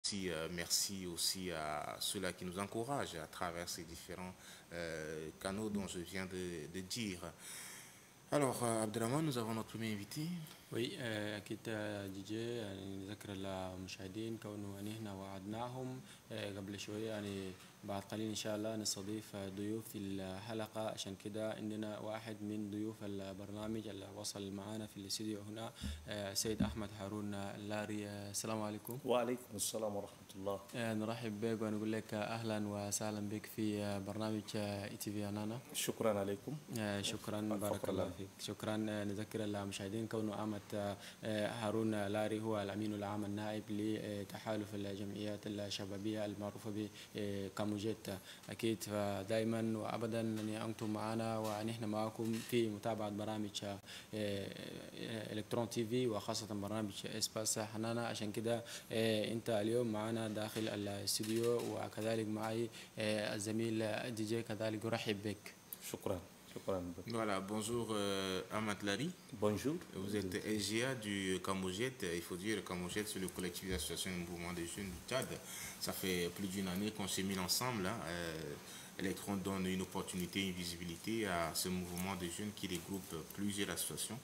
aussi, merci aussi à ceux-là qui nous encouragent à travers ces différents canaux dont je viens de dire. Alors, Abdelrahman, nous avons notre premier invité. Oui أكيد جي جي يعني نذكر المشاهدين كونه أن احنا وعدناهم قبل شوية يعني بعد قليل إن شاء الله نستضيف ضيوف في الحلقة عشان كده عندنا واحد من ضيوف البرنامج اللي وصل معنا في الاستديو هنا سيد أحمد هارون اللاري. السلام عليكم. وعليكم السلام ورحمة الله. نرحب بك ونقول لك أهلا وسهلا بك في برنامج اي تي في أنانا. شكرا عليكم. شكرا بارك الله فيك. شكرا. نذكر المشاهدين كونه أحمد هارون لاري هو الأمين العام النائب لتحالف الجمعيات الشبابية المعروفة بكاموجيت. أكيد دائما وأبدا يعني أنتم معنا ونحن معكم في متابعة برامج إلكترون تي في وخاصة برنامج إسباس حنانا. عشان كده أنت اليوم معنا داخل الاستوديو وكذلك معي الزميل دي جي كذلك. أرحب بك. شكرا. Voilà, bonjour Ahmad Lari. Bonjour. Vous êtes SGA du Camojet. Il faut dire que Camojet, c'est le collectif d'association du mouvement des jeunes du Tchad. Ça fait plus d'une année qu'on s'est mis ensemble. Electron donne une opportunité, une visibilité à ce mouvement de jeunes qui regroupe plusieurs associations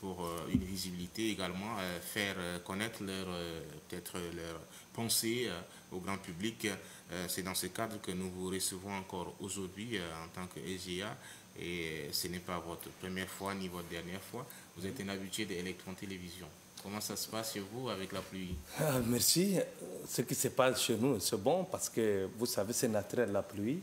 pour une visibilité également, faire connaître peut-être leurs pensées au grand public. C'est dans ce cadre que nous vous recevons encore aujourd'hui en tant que SGA. Et ce n'est pas votre première fois ni votre dernière fois. Vous êtes un habitué d'Electron Télévision. Comment ça se passe chez vous avec la pluie? Merci. Ce qui se passe chez nous, c'est bon parce que vous savez, c'est naturel la pluie.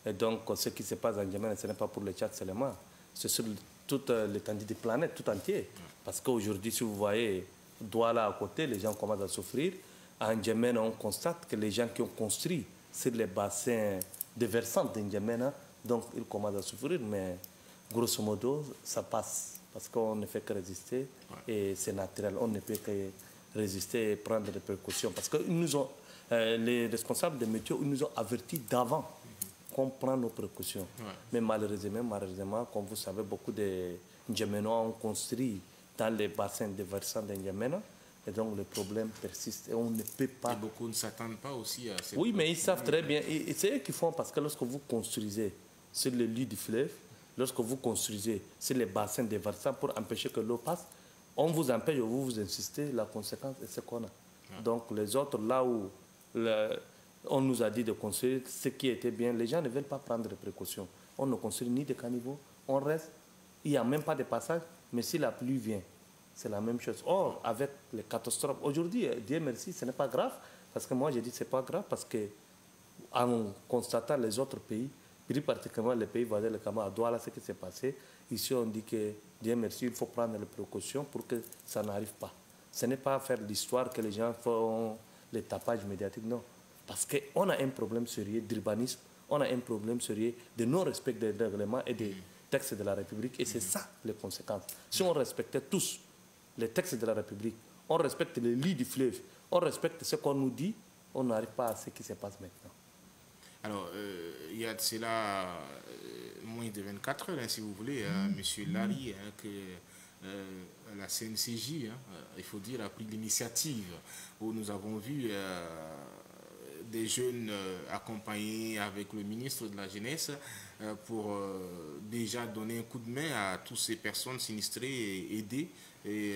Et donc, ce qui se passe en Yémen, ce n'est pas pour le Tchad seulement. C'est sur toute l'étendue de la planète, tout entier. Parce qu'aujourd'hui, si vous voyez Douala à côté, les gens commencent à souffrir. En Yémen, on constate que les gens qui ont construit sur les bassins déversants de Yémen, donc ils commencent à souffrir, mais grosso modo, ça passe. Parce qu'on ne fait que résister et c'est naturel. On ne peut que résister et prendre des précautions. Parce que les responsables des métiers ils nous ont avertis d'avant qu'on prend nos précautions. Mais malheureusement, comme vous savez, beaucoup de N'Djamenois ont construit dans les bassins déversants de N'Djamena. Et donc le problème persiste et on ne peut pas... Et beaucoup ne s'attendent pas aussi à ces... Oui, mais ils savent très bien. Et c'est eux qui font parce que lorsque vous construisez sur le lit du fleuve, lorsque vous construisez sur les bassins déversants pour empêcher que l'eau passe, on vous empêche, vous insistez, la conséquence est ce qu'on a. Donc les autres, là où on nous a dit de construire, ce qui était bien, les gens ne veulent pas prendre de précautions. On ne construit ni de caniveaux, on reste, il n'y a même pas de passage, mais si la pluie vient, c'est la même chose. Or, avec les catastrophes, aujourd'hui, Dieu merci, ce n'est pas grave, parce que moi j'ai dit que ce n'est pas grave, parce que en constatant les autres pays, plus particulièrement les pays voisins, le Cameroun, à Douala, ce qui s'est passé, ici on dit que, Dieu merci, il faut prendre les précautions pour que ça n'arrive pas. Ce n'est pas faire l'histoire que les gens font les tapages médiatiques, non. Parce qu'on a un problème sérieux d'urbanisme, on a un problème sérieux de non-respect des règlements et des textes de la République, et c'est ça les conséquences. Si on respectait tous les textes de la République, on respecte les lits du fleuve, on respecte ce qu'on nous dit, on n'arrive pas à ce qui se passe maintenant. Alors, il y a de cela moins de 24 heures, hein, si vous voulez, Monsieur Lari, que la CNCJ, il faut dire, a pris l'initiative où nous avons vu des jeunes accompagnés avec le ministre de la Jeunesse pour déjà donner un coup de main à toutes ces personnes sinistrées et aider. Et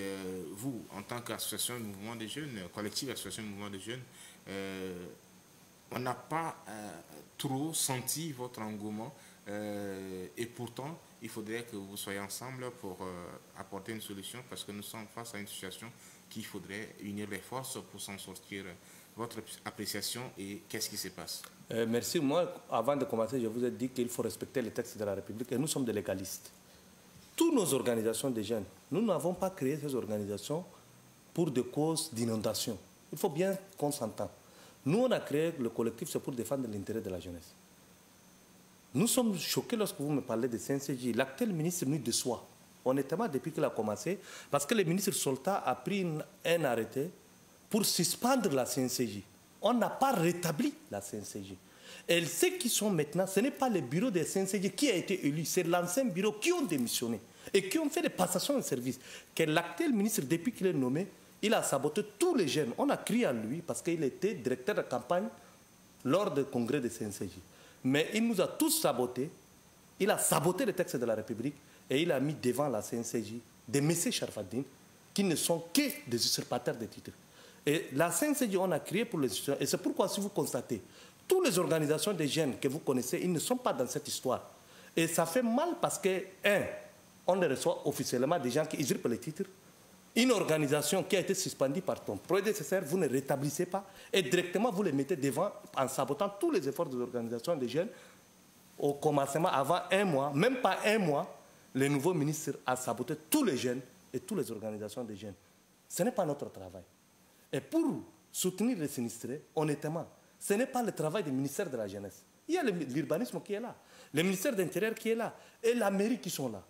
vous, en tant qu'association de mouvement des jeunes, collectif association de mouvement des jeunes, on n'a pas trop senti votre engouement et pourtant il faudrait que vous soyez ensemble pour apporter une solution parce que nous sommes face à une situation qu'il faudrait unir les forces pour s'en sortir. Votre appréciation et qu'est-ce qui se passe? Merci. Moi, avant de commencer, je vous ai dit qu'il faut respecter les textes de la République et nous sommes des légalistes. Toutes nos organisations de jeunes, nous n'avons pas créé ces organisations pour des causes d'inondation. Il faut bien qu'on s'entende. Nous, on a créé le collectif, c'est pour défendre l'intérêt de la jeunesse. Nous sommes choqués lorsque vous me parlez de CNCJ. L'actuel ministre nous déçoit, honnêtement, depuis qu'il a commencé, parce que le ministre Solta a pris un arrêté pour suspendre la CNCJ. On n'a pas rétabli la CNCJ. Et ceux qui sont maintenant, ce n'est pas le bureau de CNCJ qui a été élu, c'est l'ancien bureau qui ont démissionné et qui ont fait des passations de service. Que l'actuel ministre, depuis qu'il est nommé, Il a saboté tous les jeunes. On a crié à lui parce qu'il était directeur de campagne lors du congrès de CNCJ. Mais il nous a tous sabotés. Il a saboté les textes de la République et il a mis devant la CNCJ des messieurs Sharfaddin qui ne sont que des usurpateurs de titres. Et la CNCJ, on a crié pour les institutions. Et c'est pourquoi, si vous constatez, toutes les organisations des jeunes que vous connaissez, ils ne sont pas dans cette histoire. Et ça fait mal parce que, on les reçoit officiellement des gens qui usurpent les titres. Une organisation qui a été suspendue par ton prédécesseur, vous ne rétablissez pas. Et directement, vous les mettez devant en sabotant tous les efforts des organisations des jeunes. Au commencement, avant un mois, même pas un mois, le nouveau ministre a saboté tous les jeunes et toutes les organisations des jeunes. Ce n'est pas notre travail. Et pour soutenir les sinistrés, honnêtement, ce n'est pas le travail du ministère de la Jeunesse. Il y a l'urbanisme qui est là, le ministère de l'Intérieur qui est là, et la mairie qui sont là.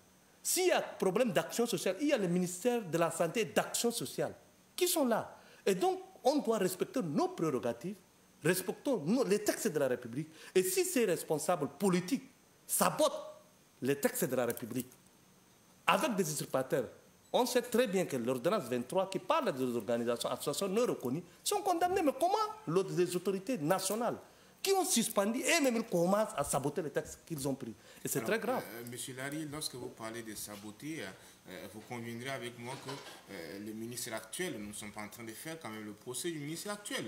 S'il y a problème d'action sociale, il y a le ministère de la Santé et d'Action sociale qui sont là. Et donc, on doit respecter nos prérogatives, respectons les textes de la République. Et si ces responsables politiques sabotent les textes de la République avec des usurpateurs, on sait très bien que l'ordonnance 23 qui parle des organisations, associations non reconnues, sont condamnées. Mais comment les autorités nationales qui ont suspendu et même ils commencent à saboter les textes qu'ils ont pris? Et c'est très grave. Monsieur Larry, lorsque vous parlez de saboter, vous conviendrez avec moi que le ministre actuel, nous ne sommes pas en train de faire quand même le procès du ministre actuel.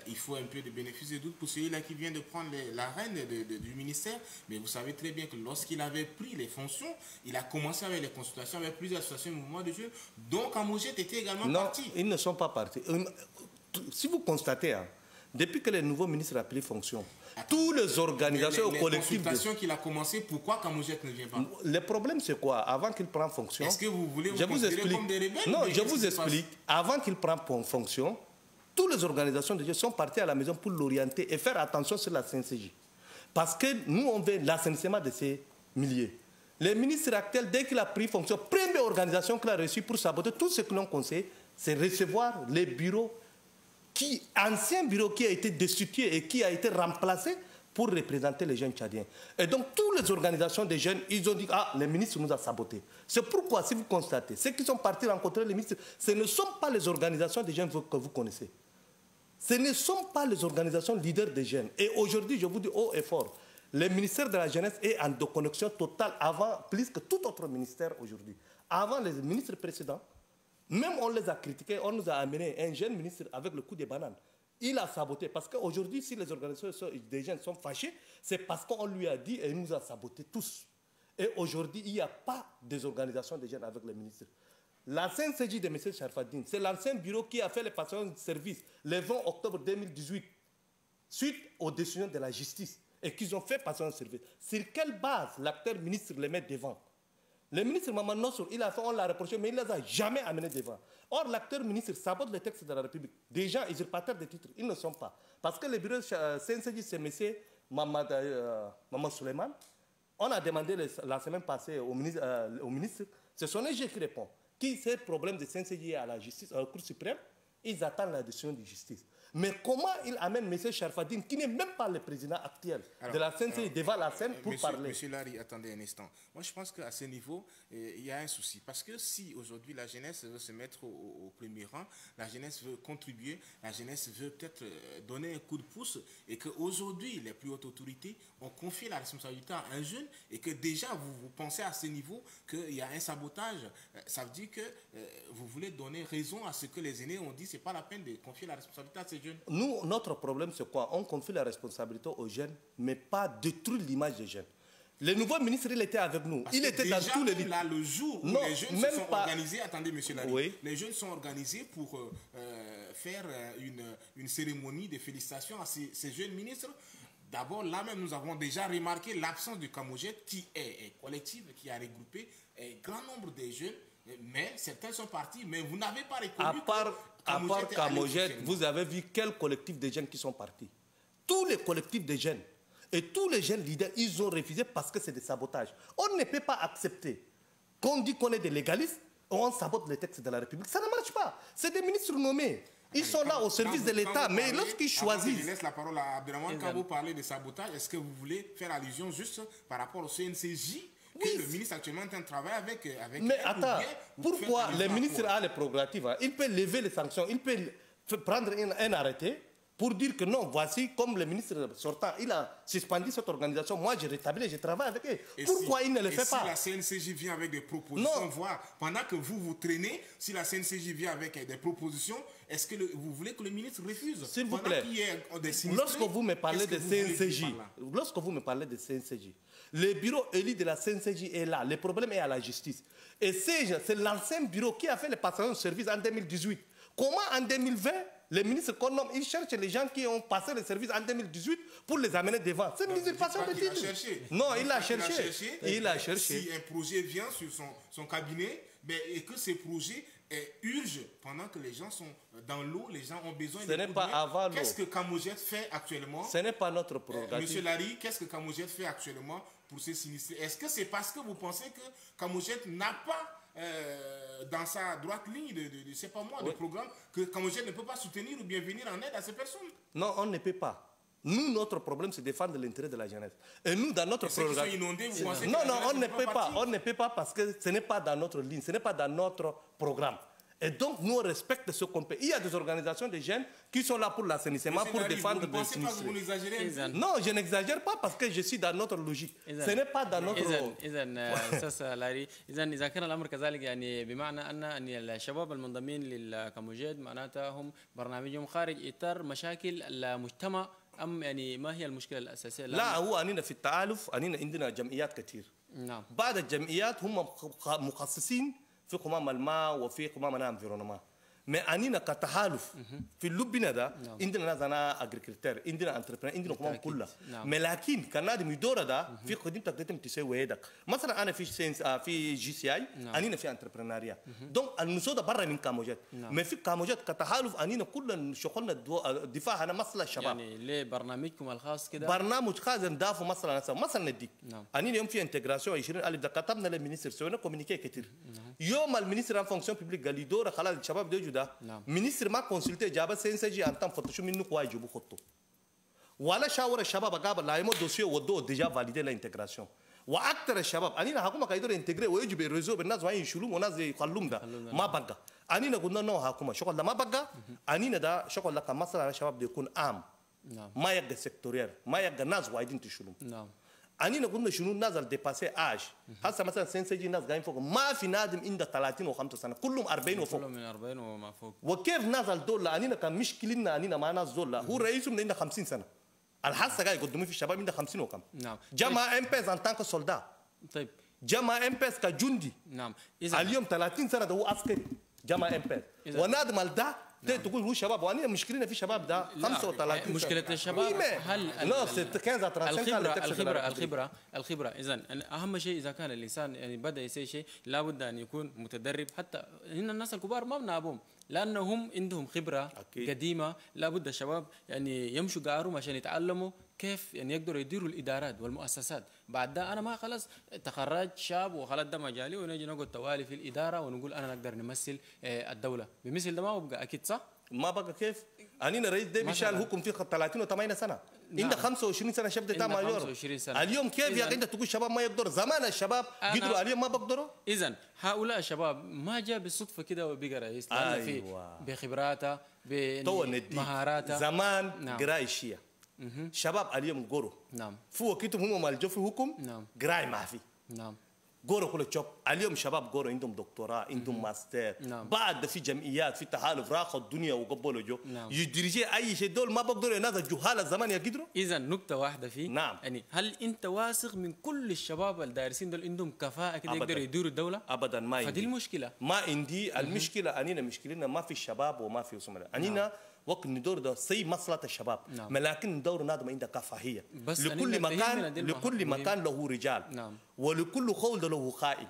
Il faut un peu de bénéfice de doute pour celui-là qui vient de prendre la reine du ministère. Mais vous savez très bien que lorsqu'il avait pris les fonctions, il a commencé avec les consultations avec plusieurs associations et mouvements de jeunes. Donc Amogé était également parti. Non, ils ne sont pas partis. Si vous constatez, depuis que le nouveau ministre a pris fonction, toutes les organisations collectives... Les consultations qu'il a commencé, pourquoi Kamoujet ne vient pas? Le problème, c'est quoi? Avant qu'il prenne fonction... Est-ce que vous voulez vous considérer comme des rebelles? Non, je vous explique. Avant qu'il prenne fonction, toutes les organisations de jeunes sont parties à la maison pour l'orienter et faire attention sur la CNCJ. Parce que nous, on veut l'assainissement de ces milliers. Le ministre actuel, dès qu'il a pris fonction, première organisation qu'il a reçue pour saboter tout ce que l'on conseille, c'est recevoir les bureaux ancien bureau qui a été destitué et qui a été remplacé pour représenter les jeunes tchadiens. Et donc, toutes les organisations des jeunes, ils ont dit « Ah, le ministre nous a sabotés ». C'est pourquoi, si vous constatez, ceux qui sont partis rencontrer le ministre, ce ne sont pas les organisations des jeunes que vous connaissez. Ce ne sont pas les organisations leaders des jeunes. Et aujourd'hui, je vous dis haut et fort, le ministère de la Jeunesse est en déconnexion totale avant, plus que tout autre ministère aujourd'hui. Avant les ministres précédents, même on les a critiqués, on nous a amené un jeune ministre avec le coup des bananes. Il a saboté. Parce qu'aujourd'hui, si les organisations des jeunes sont fâchés, c'est parce qu'on lui a dit et il nous a saboté tous. Et aujourd'hui, il n'y a pas des organisations des jeunes avec le ministre. La CNCJ de M. Sharfaddin, c'est l'ancien bureau qui a fait les passations de service le 20 octobre 2018, suite aux décisions de la justice, et qu'ils ont fait passation de service. Sur quelle base l'acteur ministre les met devant? Le ministre Maman Nossour, on l'a reproché, mais il ne les a jamais amenés devant. Or, l'acteur ministre sabote les textes de la République. Des gens usurpateurs de titres, ils ne sont pas. Parce que le bureau CNCJ, c'est M. Maman Suleiman. On a demandé la semaine passée au ministre, c'est son EG qui répond. Qui c'est le problème de CNCJ à la justice, à la Cour suprême? Ils attendent la décision de justice. Mais comment il amène M. Sharfaddin, qui n'est même pas le président actuel de la CNCJ, devant la scène pour parler? Monsieur Larry, attendez un instant. Moi, je pense qu'à ce niveau, il y a un souci. Parce que si aujourd'hui la jeunesse veut se mettre au premier rang, la jeunesse veut contribuer, la jeunesse veut peut-être donner un coup de pouce, et qu'aujourd'hui, les plus hautes autorités ont confié la responsabilité à un jeune, et que déjà, vous pensez à ce niveau qu'il y a un sabotage, ça veut dire que vous voulez donner raison à ce que les aînés ont dit, c'est pas la peine de confier la responsabilité à ces jeunes. Nous, notre problème, c'est quoi? On confie la responsabilité aux jeunes, mais pas détruire l'image des jeunes. Le nouveau ministre, il était avec nous. Parce il était dans tous les... Là, le jour où les jeunes se sont organisés, attendez, monsieur Larry, oui. Les jeunes sont organisés pour faire une cérémonie de félicitations à ces jeunes ministres. D'abord, là même, nous avons déjà remarqué l'absence du Kamoujet, qui est collective, qui a regroupé un grand nombre de jeunes. Mais certains sont partis, mais vous n'avez pas reconnu à part Kamoujet, vous avez vu quel collectif de jeunes qui sont partis? Tous les collectifs de jeunes et tous les jeunes leaders, ils ont refusé parce que c'est des sabotages. On ne peut pas accepter qu'on dit qu'on est des légalistes et on sabote les textes de la République. Ça ne marche pas. C'est des ministres nommés. Ils sont là au service de l'État, mais lorsqu'ils choisissent... Je laisse la parole à Abdelrahman. Quand vous parlez de sabotage, est-ce que vous voulez faire allusion juste par rapport au CNCJ que le ministre actuellement est en train de travailler avec mais elle attends, pourquoi le ministre a a les prérogatives? Il peut lever les sanctions, il peut prendre un arrêté pour dire que non, voici, comme le ministre sortant, il a suspendu cette organisation, moi je rétablis, je travaille avec eux. Pourquoi il ne le fait pas? Si la CNCJ vient avec des propositions, voir, pendant que vous traînez, si la CNCJ vient avec des propositions, est-ce que vous voulez que le ministre refuse? S'il vous plaît, lorsque vous me parlez de CNCJ, le bureau élu de la CNCJ est là, le problème est à la justice. Et c'est l'ancien bureau qui a fait les passations de service en 2018. Comment en 2020, les ministres qu'on nomme, ils cherchent les gens qui ont passé le service en 2018 pour les amener devant. C'est une usurpation de titre. Non, il l'a cherché. Il a cherché. Si un projet vient sur son cabinet et que ces projets urgent pendant que les gens sont dans l'eau, les gens ont besoin de... Ce n'est pas avant l'eau. Qu'est-ce que Camoged fait actuellement? Ce n'est pas notre programme. Monsieur Larry, qu'est-ce que Camoged fait actuellement pour ces sinistrés? Est-ce que c'est parce que vous pensez que Camoged n'a pas dans sa droite ligne de c'est pas moi, de programme que Camoged ne peut pas soutenir ou bien venir en aide à ces personnes? Non, on ne peut pas. Nous, notre problème, c'est défendre l'intérêt de la jeunesse. Et nous, dans notre programme... Non, on ne peut pas. On ne peut pas parce que ce n'est pas dans notre ligne, ce n'est pas dans notre programme. Et donc, nous, on respecte ce qu'on peut. Il y a des organisations de jeunes qui sont là pour l'assainissement, pour défendre des sinistrés. Non, je n'exagère pas parce que je suis dans notre logique. Ce n'est pas dans notre... إذا إذا كان الأمر كذلك يعني بمعنى أن الشباب المنضمين للكاموجيد معناتها هم برنامجهم خارج إطار مشاكل المجتمع أم يعني ما هي المشكلة الأساسية؟ لا هو أننا في التآلف أننا عندنا جمعيات كثير. نعم. بعض الجمعيات هم مخصصين في قمام الماء وفي قمام الانفيرونمون. mais أننا كتحالف في اللبنة ده عندنا ناس أنا أجريكلتر عندنا انتربرنور عندنا قمام كلها. mais لكن كنادم يدور ده في خدمتك تتم تسوي هذاك. مثلا أنا في جي سي آي أننا في انتربرنوريا. donc النسودة برا من كاموجات. mais في كاموجات كتحالف أننا كلنا شغلنا الدفاع عن مصلحة الشباب. يعني ليه برنامجكم الخاص كده؟ برنامج خاص ندافع مثلا نديك. أننا يوم في انتجراسيون 20,000 ده كتبنا للمينستر سوينا كومينيكي كتير. يوم المينستر عن فونكسيون بيبليك قال يدور خلاص الشباب ده ministre m'a consulté جاب CNCJ en temps فتشوا منه كواي يجيبوا خطه ولا شاور الشباب قابل لا يمو دوسيو ودو ديجا فاليدي الانتجراسيون واكثر الشباب انينا حكومه كايدور انتجري ويجب الريزو بالناس وين يشيلوا وناس يخلوهم ده ما بقى انينا قلنا نو حكومه شغل ده ما بقى انينا ده شغل ده كمثلا الشباب يكون عام ما يبقى سيكتوريال ما يبقى ناس وايدين تشيلهم أنينا قلنا شنو نازل ديباسي آج هسه مثلا سينسيجي ناس قاعدين فوق ما في نادم عنده 30 و5 سنة كلهم 40 وفوق كلهم من 40 وما فوق وكيف نازل دولة أنينا كان مشكلنا أنينا ما ناس دولة هو رئيسهم عنده 50 سنة الحاسة قاعد يقدموا في الشباب عنده 50 وكم نعم جمع ام بيس ان تانك سولدا طيب جمع ام بيس كجندي نعم اليوم 30 سنة ده هو عسكري جمع ام بيس ونادم ده تقول هو شباب وانا مشكلتنا في شباب ده 35 مشكله الشباب هل الخبره اذا اهم شيء اذا كان الانسان يعني بدا يسوي شيء لابد ان يكون متدرب حتى هنا الناس الكبار ما بنابهم لانهم عندهم خبره قديمه لابد الشباب يعني يمشوا قارهم عشان يتعلموا كيف يعني يقدروا يديروا الادارات والمؤسسات بعد ده انا ما خلاص تخرجت شاب وخلاص ده مجالي ونجي نقعد توالي في الاداره ونقول انا نقدر نمثل الدوله بمثل ده ما بقى اكيد صح ما بقى كيف أنينا رئيس ده مشال حكم في 38 سنة عنده 25 سنة شباب ده مايور اليوم كيف يا أنت تقول شباب ما يقدر زمان الشباب قدروا اليوم ما بقدروا إذن هؤلاء الشباب ما جاء بالصدفة كده وبقى رئيس لأن في بخبراته بمهاراته زمان قراي الشيعة شباب اليوم قروا في وقتهم هم مالجوا في حكم قراي ما في قورو كل تشوب اليوم شباب قورو عندهم دكتوراه عندهم ماستر بعد في جمعيات في تحالف راقوا الدنيا وقبلوا جو يدرجي اي شيء دول ما بقدروا الناس الجهال الزمان يقدروا اذا نقطه واحده فيه يعني هل انت واثق من كل الشباب الدارسين دول عندهم كفاءه كده يقدروا يديروا الدوله ابدا ما فدي المشكله ما عندي المشكله انينا مشكلتنا ما في الشباب وما في وسمنا انينا وقت ندور ده سي مصلحة الشباب لكن ندور نادم عندها كفاهية لكل مكان له رجال ولكل قول له قائل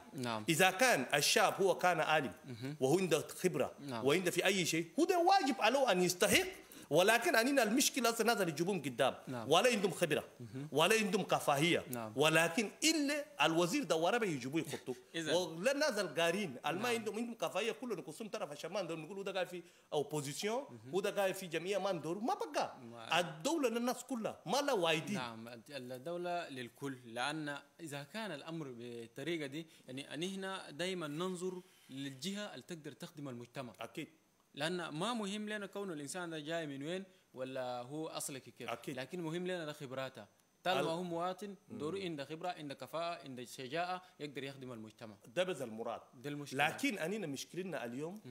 إذا كان الشاب هو كان عالم وهو عنده خبرة وعنده في أي شيء هو ده واجب عليه أن يستحق ولكن اننا المشكله اصلا نازل يجيبون قدام ولا عندهم خبره ولا عندهم كفاهيه ولكن الا الوزير ده ورا بيجيبوه يخطوه ولا نازل قارين ما عندهم كفاهيه كله نقسم طرف الشمال نقول ده قاعد في اوبوزيسيون وده قاعد في جمعيه ما ندور ما بقى الدوله للناس كلها ما لا وايدين. نعم الدوله للكل، لان اذا كان الامر بالطريقه دي يعني ان هنا دائما ننظر للجهه اللي تقدر تخدم المجتمع. اكيد. لان ما مهم لنا كون الانسان ده جاي من وين ولا هو اصلك كيف. أكيد. لكن مهم لنا ده خبراته. طالما هو مواطن دوره عنده خبره عنده كفاءه عنده شجاعه يقدر يخدم المجتمع. ده بس المراد. ده المشكله. لكن اننا مشكلتنا اليوم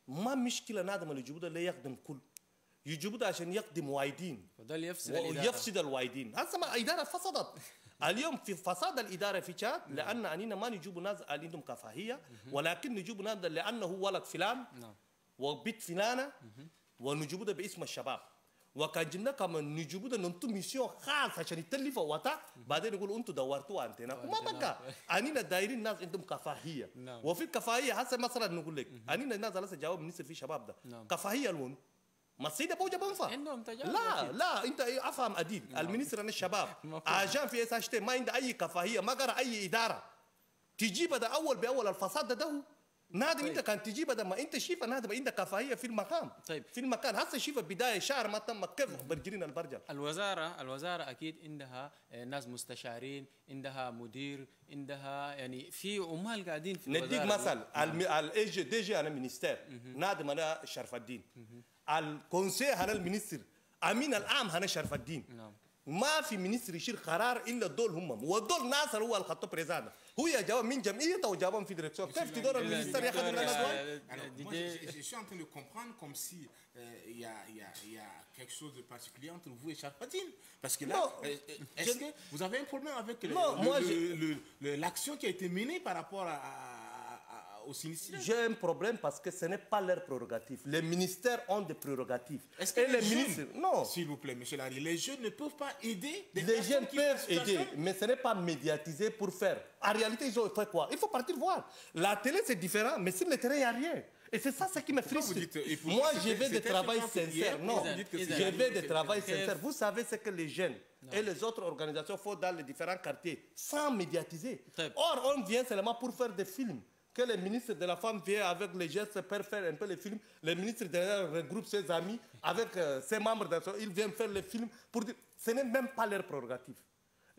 ما مشكله نادم اللي يجيبوا ده اللي يخدم كل يجيبوا ده عشان يخدم وايدين وده اللي يفسد الوايدين. هسه ما الاداره فسدت. اليوم في فساد الاداره في تشاد لان اننا ما نجيبوا ناس اللي عندهم كفاهيه ولكن نجيبوا ناس لانه ولد فلان وبيت فلانه ونجيبوا ده باسم الشباب وكان جبنا كمان نجيبوا ده ننتو ميسيون خاص عشان يتلفوا وقتها بعدين يقولوا انتوا دورتوا انتنا ما بقى اننا دايرين ناس عندهم كفاهيه وفي الكفاهيه هسه مثلا نقول لك اننا الناس لسه جاوب بالنسبه في شباب ده كفاهيه لون ما السيده بوجه بنفع لا انت افهم اديب المينستر عن الشباب عشان في اس ما عنده اي كفاهيه ما قرا اي اداره تجيب ده اول باول الفساد ده نادم انت كان تجيب ده ما انت شايف نادم عندك كفاهيه في المقام في المكان هسه شايف بدايه شهر ما تم كيف برجرين البرجل. الوزاره اكيد عندها ناس مستشارين عندها مدير عندها يعني في عمال قاعدين في الوزاره. نديك مثل الاي دي جي انا مينستير نادم انا شرف الدين الكونسي انا المينستر امين العام انا شرف الدين ما في مينستر يشيل قرار الا الدول هم والدول ناصر هو الخط بريزان هو جاب من جمعيته وجابهم في ديريكسيون كيف تدور المينستر ياخذ لنا الادوار. Je suis en train de comprendre comme si il y a quelque chose de particulier entre vous et Sharpadine parce que là est-ce que vous avez un problème avec l'action qui a été menée par rapport aux sinistrés? J'ai un problème parce que ce n'est pas leur prérogative. Les ministères ont des prérogatives. Est-ce que les ministres... Non. S'il vous plaît, M. Larry, les jeunes ne peuvent pas aider des Les jeunes peuvent aider, mais ce n'est pas médiatisé pour faire. En réalité, ils ont fait quoi? Il faut partir voir. La télé, c'est différent, mais sur le terrain, il n'y a rien. Et c'est ça ce qui me frustre. Moi, je vais de travail sincère. Non, je vais de travail sincère. Vous savez ce que les jeunes et les autres organisations font dans les différents quartiers sans médiatiser. Or, on vient seulement pour faire des films. Que le ministre de la Femme vient avec les gestes pour faire un peu les films. Le ministre de la regroupe ses amis avec ses membres. Ils viennent faire les films pour dire... Ce n'est même pas leur prérogative.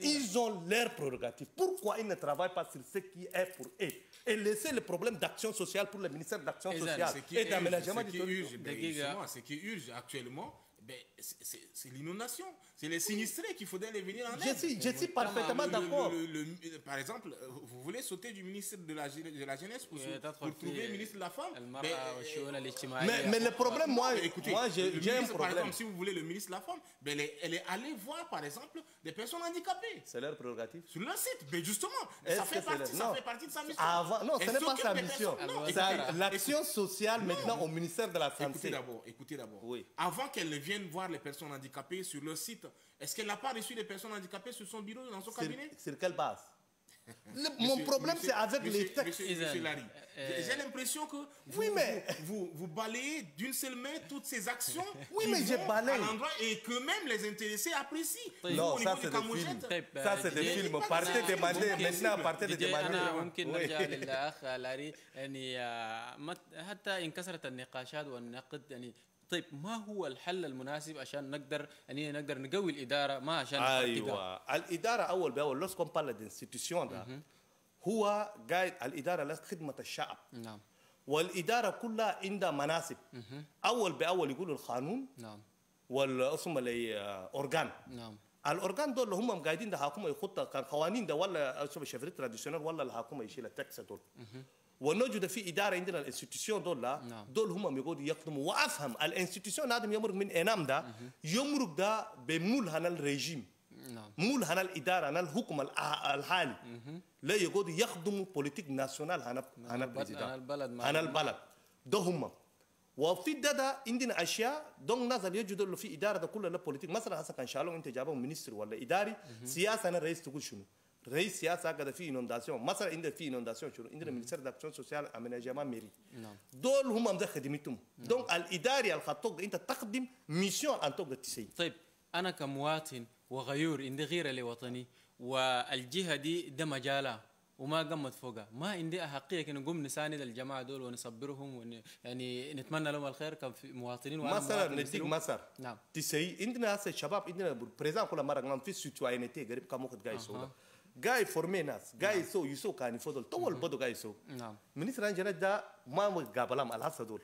Ils ont leur prérogative. Pourquoi ils ne travaillent pas sur ce qui est pour eux et laisser le problème d'action sociale pour le ministère d'action sociale et d'aménagement du territoire. Ce qui urge actuellement, c'est l'inondation. C'est les sinistrés qu'il faudrait les venir en aide. Je suis parfaitement d'accord. Par exemple, vous voulez sauter du ministre de la Jeunesse pour trouver le ministre de la Femme. Mais le problème, moi j'ai un problème. Par exemple, si vous voulez le ministre de la Femme, elle est allée voir, par exemple, des personnes handicapées. C'est leur prérogative. Sur leur site. Mais justement, ça fait partie de sa mission. Non, ce n'est pas sa mission. C'est l'action sociale maintenant au ministère de la Santé. Écoutez d'abord. Avant qu'elle ne vienne voir les personnes handicapées sur leur site, est-ce qu'elle n'a pas reçu les personnes handicapées sur son bureau, dans son cabinet? Sur quelle base? Mon problème, c'est avec les textes. Monsieur Larry, j'ai l'impression que vous balayez d'une seule main toutes ces actions à l'endroit et que même les intéressés apprécient. Non, ça c'est des films. Ça c'est des films. Partez demander, maintenant partez de demander. ممكن نرجع للأخ لاري يعني حتى انكسرت النقاشات والنقد يعني طيب ما هو الحل المناسب عشان نقدر نقوي الاداره ما عشان ايوه الاداره اول باول لوس كون بارل دانستيتيوشن ده هو قاعد الاداره لخدمه الشعب نعم والاداره كلها عندها مناصب اول باول يقولوا القانون نعم والاسم الاورجان نعم الاورجان دول هم قاعدين ده حكومه يخط كان قوانين ده ولا اسم الشفريت تراديشنال ولا الحكومه يشيل التاكس دول ونوجد في اداره عندنا الانستتيوشن دول هم يقعدوا يخدموا وافهم الانستتيوشن هذا يمرق من انام ده يمرق ده بمول هنا الريجيم مول هنا الاداره هنا الحكم الحالي لا يقعدوا يخدموا بوليتيك ناسيونال هنا البلد ده هم وفي ده عندنا اشياء دون ناس يجدوا في اداره ده كلها بوليتيك مثلا هسه كان شالوا انت جابهم مينستر ولا اداري سياسه انا رئيس تقول شنو رئيس سياسة قد في inondation مثلا عند في inondation شنو عندنا ministère d'action sociale aménagement mairie دول هم مده خدمتهم دونك الإداري الخطوق أنت تقدم ميسيون أن توقع تسي. طيب أنا كمواطن وغيور عندي غيرة لوطني والجهة دي ده مجالها وما قمت فوقها، ما عندي أحقية كي نقوم نساند الجماعة دول ونصبرهم يعني نتمنى لهم الخير كمواطنين. مثلا نديك مثلا نعم تسي عندنا هسه الشباب عندنا بريزان كل مرة نعم في سيتوينيتي قريب كم وقت جاي يسوي جاي فورمي ناس جاي يسوي كان يفضل طول بدو جاي يسوي. نعم منيس رانجنا ده ما قابلهم الهسه دول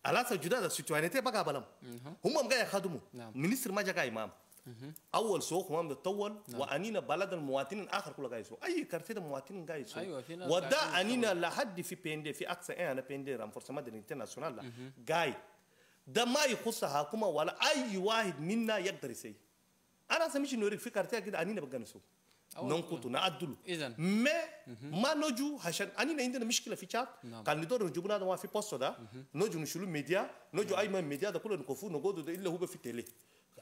الهسه جداد السيتوينيتي ما قابلهم هم جاي يخدموا منيس ما جاي إمام اول سوق هم بتطول وانينا بلد المواطنين اخر كله جاي يسوق اي كارتيه المواطنين جاي يسوق أيوة وده انينا لحد في بي في اقصى انا بي رانفورسمنت الانترناسيونال جاي ده ما يخص حكومه ولا اي واحد منا يقدر يسوي. انا سميش نوريك في كارتيه كده انينا بقى نسوق ننقطه نعدله إذن ما نجو عشان انينا عندنا مشكله في شات كان ندور نجيبنا ده ما في بوست ده نجو نشيلوا ميديا نجو اي ميديا ده كله نكفوه نقعدوا الا هو في تيلي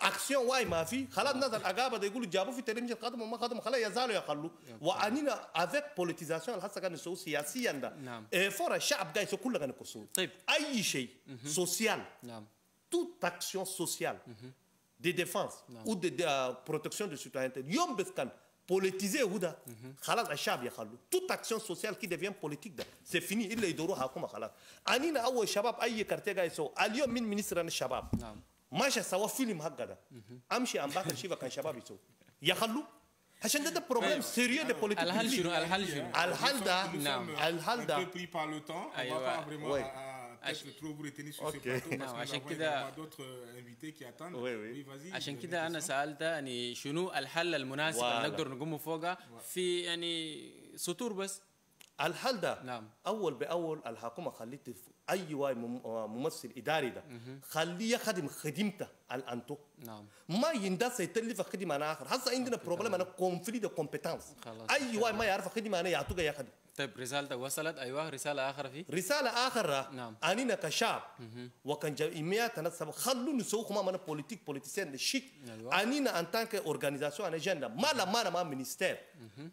اكسيون واي ما في خلاص الناس الاقابه ده يقولوا جابوا في تلفزيون خدموا ما خدموا خلاص يزالوا يخلوا وانينا افيك بوليتيزاسيون هسه كان يسوي سياسيا ده فور الشعب جاي كله كان يكسو طيب اي شيء سوسيال toute action sociale de défense ou de protection de citoyenneté يوم بس كان politiser هودا خلاص الشعب يخلوا toute action sociale qui devient politique ده c'est fini الا يدوروا حكومه خلاص انينا اول شباب اي كارتيه جاي يسوي اليوم من منستر الشباب ماشي سوا فيلم هكذا امشي ام باكر شيفا كان شباب يسوي يخلوا عشان ده بروبليم سيريو دي بوليتيك. الحل شنو الحل ده نعم الحل ده pris par le temps on va pas vraiment peut-être trop vous retenir sur ce plateau parce qu'il y a d'autres invités qui attendent. Oui vas-y. عشان كده انا سالت يعني شنو الحل المناسب اللي نقدر نقوم فوقه في يعني سطور بس. الحل ده اول باول الحكومه خليت اي واي ممثل اداري ده خليه يخدم خدمته الانتو ما يندس يتلف خدمه انا اخر هسه عندنا بروبلم انا كونفلي دو كومبيتنس اي واي ما يعرف خدمه انا يعطوك يخدم. طيب رسالتك وصلت. ايوه رساله اخرى في رساله اخرى انينا كشعب وكان جمعياتنا خلوا نسوق ما من بوليتيك بوليتيسيان شيك انينا ان تانك اورغانيزاسيون انا جندا ما مينيستير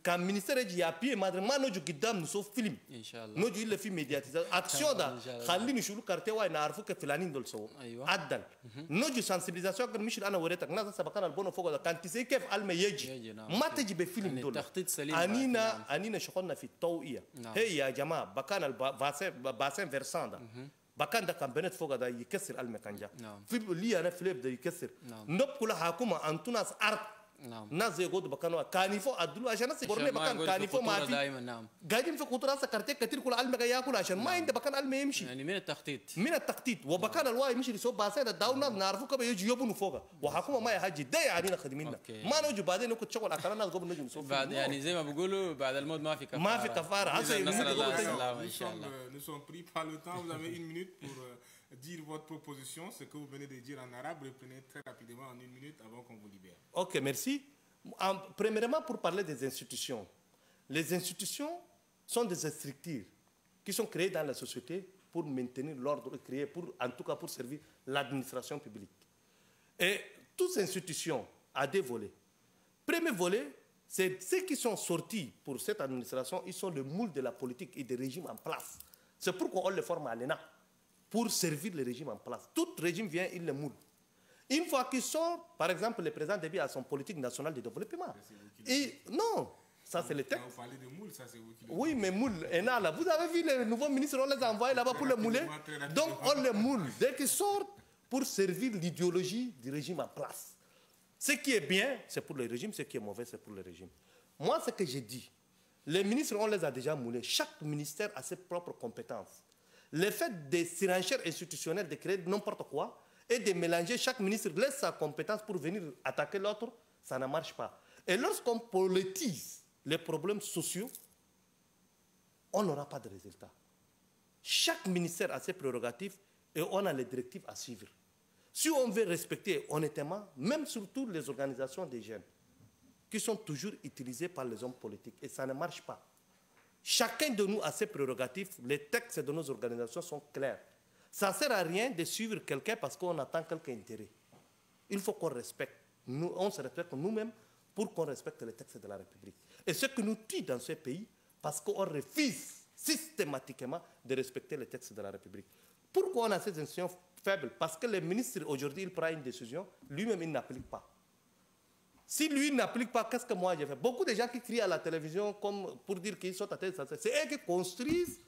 كان مينيستير يجي يابي ما نجو قدام نسوق فيلم ان شاء الله نجو الا في ميدياتيزاسيون اكسيون ده خليني نشوفوا كارتي واي نعرفوا كيف فلانين دول سو عدل نجو سانسيبيليزاسيون كان مش انا وريتك ناس سبقنا البونو فوق كان تسي كيف الما يجي ما تجي بفيلم دول انينا شغلنا في التوعيه هي يا جماعه بكان الباسين فيرسان ده بكان ده كان بنت فوق ده يكسر المكانجا في اللي انا فليب ده يكسر نبكل حكومه انتو ناس ارض ناس زي قد بكانوا كانيفو ادلو عشان ناس يقولوا مكان كانيفو ما في قاعدين في قطر هسه كارتيه كتير كل علم ياكل عشان ما عنده مكان علم يمشي يعني من التخطيط وبكان الواي مش يسوي باسين الداونا نعرفوا كيف يجي يبنوا فوق وحكومه ما يحجي ده يعني خدمنا ما نجي بعدين نكون شغل اكلنا ناس قبل نجي نسوي بعد يعني زي ما بيقولوا بعد الموت ما في كفاره ما في كفاره هسه نسال الله السلامه ان شاء الله. Nous sommes pris par le temps, vous avez une minute pour dire votre proposition, ce que vous venez de dire en arabe, reprenez très rapidement en une minute avant qu'on vous libère. Ok, merci. Premièrement, pour parler des institutions. Les institutions sont des structures qui sont créées dans la société pour maintenir l'ordre créé, en tout cas pour servir l'administration publique. Et toutes ces institutions ont des volets. Premier volet, c'est ceux qui sont sortis pour cette administration, ils sont le moule de la politique et des régimes en place. C'est pourquoi on les forme à l'ENA, pour servir le régime en place. Tout régime vient, il le moule. Une fois qu'il sort, par exemple, le président Déby a son politique nationale de développement. Et non, ça c'est le texte. Vous parlez de moule, ça c'est vous qui le Oui, mais moule, là. Vous avez vu les nouveaux ministres, on les a envoyés là-bas pour le mouler. Donc on les moule dès qu'ils sortent pour servir l'idéologie du régime en place. Ce qui est bien, c'est pour le régime, ce qui est mauvais, c'est pour le régime. Moi, ce que j'ai dit, les ministres, on les a déjà moulés. Chaque ministère a ses propres compétences. Le fait des surenchères institutionnelles, de créer n'importe quoi, et de mélanger, chaque ministre laisse sa compétence pour venir attaquer l'autre, ça ne marche pas. Et lorsqu'on politise les problèmes sociaux, on n'aura pas de résultat. Chaque ministère a ses prérogatives et on a les directives à suivre. Si on veut respecter honnêtement, même surtout les organisations des jeunes, qui sont toujours utilisées par les hommes politiques, et ça ne marche pas. Chacun de nous a ses prérogatives, les textes de nos organisations sont clairs. Ça ne sert à rien de suivre quelqu'un parce qu'on attend quelque intérêt. Il faut qu'on respecte. On se respecte nous-mêmes pour qu'on respecte les textes de la République. Et ce qui nous tue dans ce pays, parce qu'on refuse systématiquement de respecter les textes de la République. Pourquoi on a ces institutions faibles? Parce que le ministre, aujourd'hui, il prend une décision, lui-même, il n'applique pas. Si lui n'applique pas, qu'est-ce que moi j'ai fait? Beaucoup de gens qui crient à la télévision comme pour dire qu'ils sont à tête, c'est eux qui construisent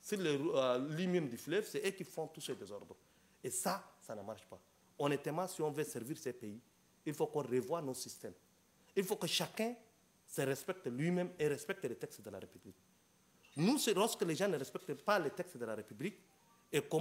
sur le lit du fleuve, c'est eux qui font tous ces désordres. Et ça ne marche pas. Honnêtement, si on veut servir ces pays, il faut qu'on revoie nos systèmes. Il faut que chacun se respecte lui-même et respecte les textes de la République. Nous, c'est lorsque les gens ne respectent pas les textes de la République, et comment